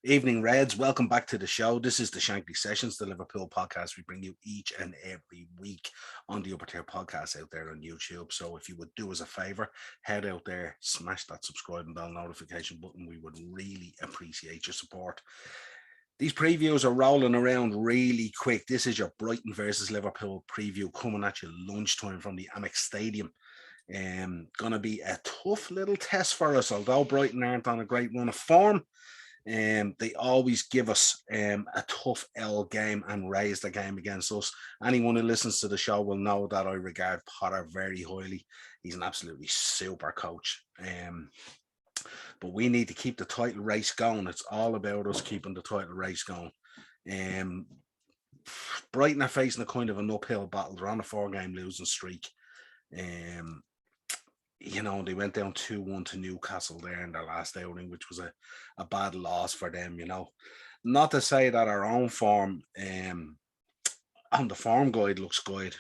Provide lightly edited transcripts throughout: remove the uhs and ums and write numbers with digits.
Evening Reds, welcome back to the show. This is the Shankly Sessions, the Liverpool podcast we bring you each and every week on the Upper Tier podcast out there on YouTube. So if you would do us a favor, head out there, smash that subscribe and bell notification button. We would really appreciate your support. These previews are rolling around really quick. This is your Brighton versus Liverpool preview coming at you lunchtime from the Amex Stadium. Going to be a tough little test for us, although Brighton aren't on a great run of form. They always give us a tough L game and raise the game against us. Anyone who listens to the show will know that I regard Potter very highly. He's an absolutely super coach. But we need to keep the title race going. It's all about us keeping the title race going. Brighton are facing a kind of an uphill battle. They're on a 4-game losing streak. They went down 2-1 to Newcastle there in their last outing, which was a bad loss for them, Not to say that our own form on the form guide looks good,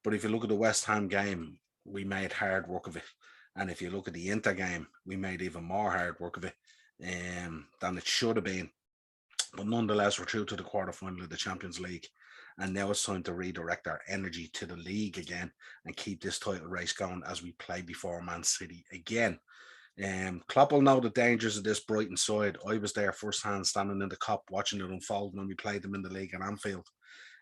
but if you look at the West Ham game, we made hard work of it. And if you look at the Inter game, we made even more hard work of it than it should have been. But nonetheless, we're through to the quarterfinal of the Champions League. And now it's time to redirect our energy to the league again and keep this title race going as we play before Man City again. Klopp will know the dangers of this Brighton side. I was there firsthand, standing in the Kop, watching it unfold when we played them in the league at Anfield.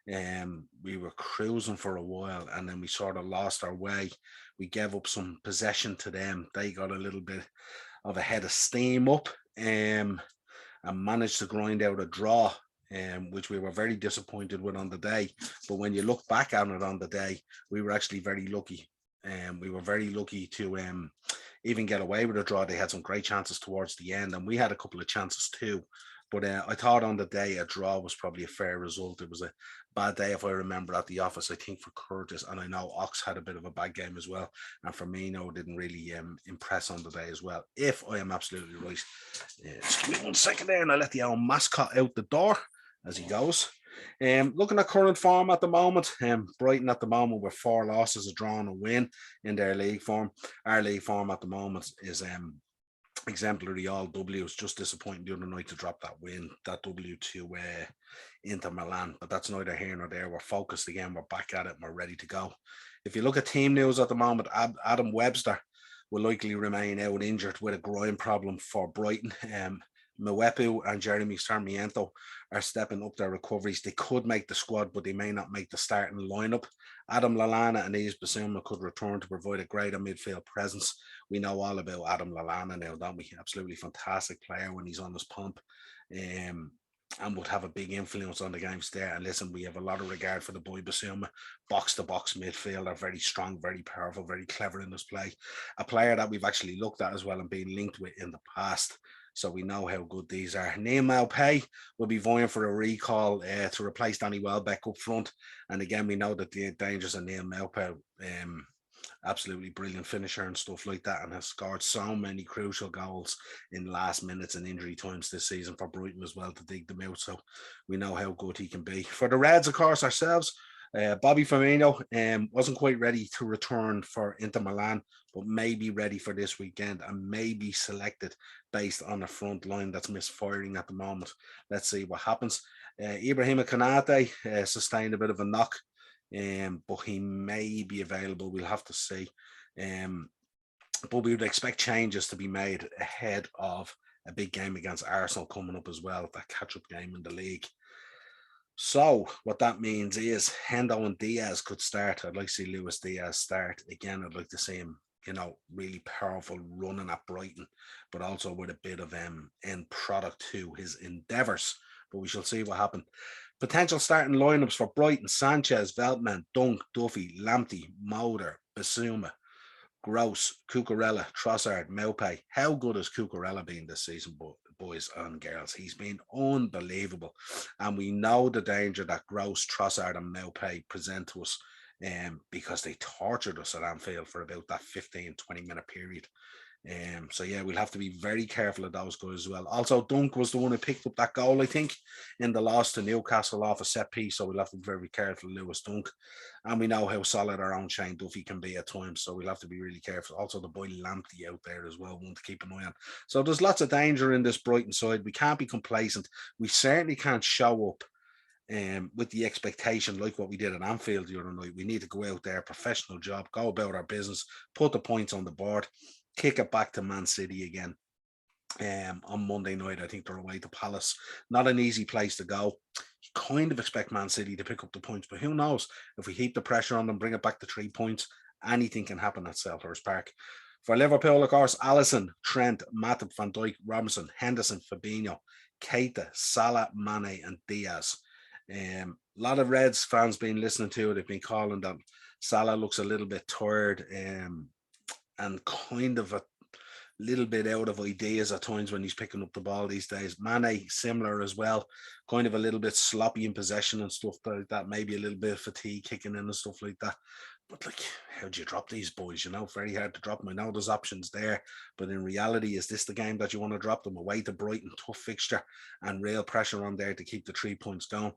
We were cruising for a while and then we sort of lost our way. We gave up some possession to them. They got a little bit of a head of steam up and managed to grind out a draw, which we were very disappointed with on the day. But when you look back on it on the day, we were actually very lucky. We were very lucky to even get away with a draw. They had some great chances towards the end, and we had a couple of chances too. But I thought on the day a draw was probably a fair result. It was a bad day, if I remember, at the office, I think, for Curtis. And I know Ox had a bit of a bad game as well. And Firmino didn't really impress on the day as well, if I am absolutely right. Just give me 1 second there and I'll let the old mascot out the door as he goes. Looking at current form at the moment, Brighton at the moment with 4 losses, a draw and a win in their league form. Our league form at the moment is exemplary, all W's. Just disappointing the other night to drop that W to Inter Milan, but that's neither here nor there. We're focused again, we're back at it, and we're ready to go. If you look at team news at the moment, Adam Webster will likely remain out injured with a groin problem for Brighton. Mwepu and Jeremy Sarmiento are stepping up their recoveries. They could make the squad, but they may not make the starting lineup. Adam Lallana and Yves Bissouma could return to provide a greater midfield presence. We know all about Adam Lallana now, don't we? Absolutely fantastic player when he's on his pump. And would have a big influence on the games there. And listen, we have a lot of regard for the boy Bissouma, box-to-box midfielder, very strong, very powerful, very clever in his play. A player that we've actually looked at as well and been linked with in the past. So we know how good these are. Neil Maupay will be vying for a recall to replace Danny Welbeck up front. And again, we know that the dangers of Neil Maupay, absolutely brilliant finisher and stuff like that, and has scored so many crucial goals in last minutes and injury times this season for Brighton as well to dig them out. So we know how good he can be. For the Reds, of course, ourselves, Bobby Firmino wasn't quite ready to return for Inter Milan, but may be ready for this weekend and may be selected based on a front line that's misfiring at the moment. Let's see what happens. Ibrahima Konate sustained a bit of a knock, but he may be available. We'll have to see. But we would expect changes to be made ahead of a big game against Arsenal coming up as well, that catch-up game in the league. So what that means is Hendo and Diaz could start. I'd like to see Luis Diaz start. Again, I'd like to see him, really powerful running at Brighton, but also with a bit of end product to his endeavours. But we shall see what happens. Potential starting lineups for Brighton: Sanchez, Veltman, Dunk, Duffy, Lamptey, Moder, Basuma, Gross, Cucurella, Trossard, Maupay. How good has Cucurella been this season, boys and girls? He's been unbelievable. And we know the danger that Gross, Trossard and Maupay present to us because they tortured us at Anfield for about that 15-20 minute period. So yeah, we'll have to be very careful of those guys as well. Also, Dunk was the one who picked up that goal, I think, in the loss to Newcastle off a set piece. So we'll have to be very careful of Lewis Dunk. And we know how solid our own Shane Duffy can be at times. So we'll have to be really careful. Also, the boy Lamptey out there as well, one to keep an eye on. So there's lots of danger in this Brighton side. We can't be complacent. We certainly can't show up with the expectation like what we did at Anfield the other night. We need to go out there, professional job, go about our business, put the points on the board, kick it back to Man City again. On Monday night, I think they're away to Palace. Not an easy place to go. You kind of expect Man City to pick up the points, but who knows? If we heap the pressure on them, bring it back to 3 points, anything can happen at Selhurst Park. For Liverpool, of course, Alisson, Trent, Matip, Van Dijk, Robinson, Henderson, Fabinho, Keita, Salah, Mane, and Diaz. A lot of Reds fans been listening to it. They've been calling that Salah looks a little bit tired and kind of a little bit out of ideas at times when he's picking up the ball these days. Mane, similar as well, kind of a little bit sloppy in possession and stuff like that, maybe a little bit of fatigue kicking in and stuff like that. But like, how do you drop these boys? You know, very hard to drop them. I know there's options there, but in reality, is this the game that you want to drop them? Away to Brighton, tough fixture, and real pressure on there to keep the 3 points going.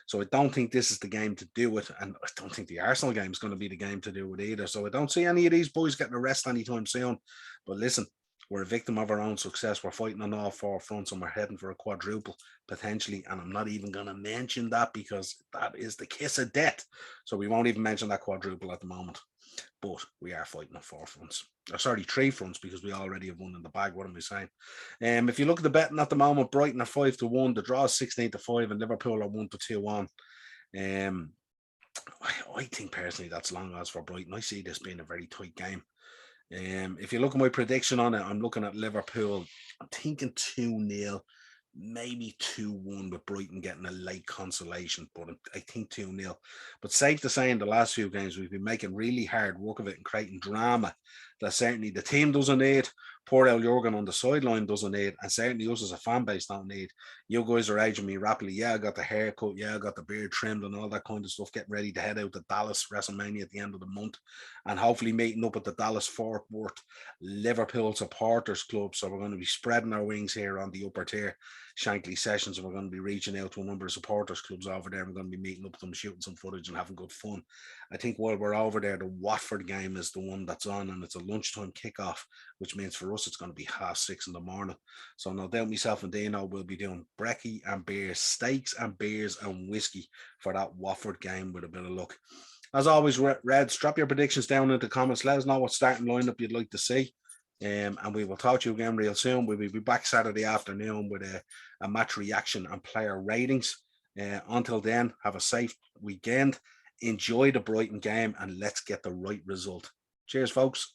So I don't think this is the game to do it, and I don't think the Arsenal game is going to be the game to do it either. So I don't see any of these boys getting a rest anytime soon. But listen, we're a victim of our own success. We're fighting on all 4 fronts and we're heading for a quadruple potentially. And I'm not even going to mention that because that is the kiss of death. So we won't even mention that quadruple at the moment. But we are fighting on 4 fronts. Sorry, 3 fronts because we already have one in the bag. What am I saying? If you look at the betting at the moment, Brighton are 5-1. The draw is 16-5 and Liverpool are 1-2 on. I think personally that's long odds for Brighton. I see this being a very tight game. If you look at my prediction on it, I'm looking at Liverpool. I'm thinking 2-0, maybe 2-1 with Brighton getting a late consolation, but I think 2-0. But safe to say in the last few games, we've been making really hard work of it and creating drama that certainly the team doesn't need. Poor El Jurgen on the sideline doesn't need, and certainly us as a fan base don't need. You guys are aging me rapidly. Yeah, I got the haircut. Yeah, I got the beard trimmed and all that kind of stuff. Getting ready to head out to Dallas WrestleMania at the end of the month, and hopefully meeting up at the Dallas Fort Worth Liverpool Supporters Club. So we're going to be spreading our wings here on the upper tier Shankly sessions, and we're going to be reaching out to a number of supporters clubs over there. We're going to be meeting up with them, shooting some footage and having good fun. I think while we're over there, the Watford game is the one that's on, and it's a lunchtime kickoff, which means for us it's going to be 6:30 in the morning. So no doubt myself and Dino will be doing brekkie and beers, steaks and beers and whiskey for that Watford game with a bit of luck. As always, Reds, drop your predictions down in the comments. Let us know what starting lineup you'd like to see. And we will talk to you again real soon. We will be back Saturday afternoon with a match reaction and player ratings. Until then, have a safe weekend. Enjoy the Brighton game and let's get the right result. Cheers, folks.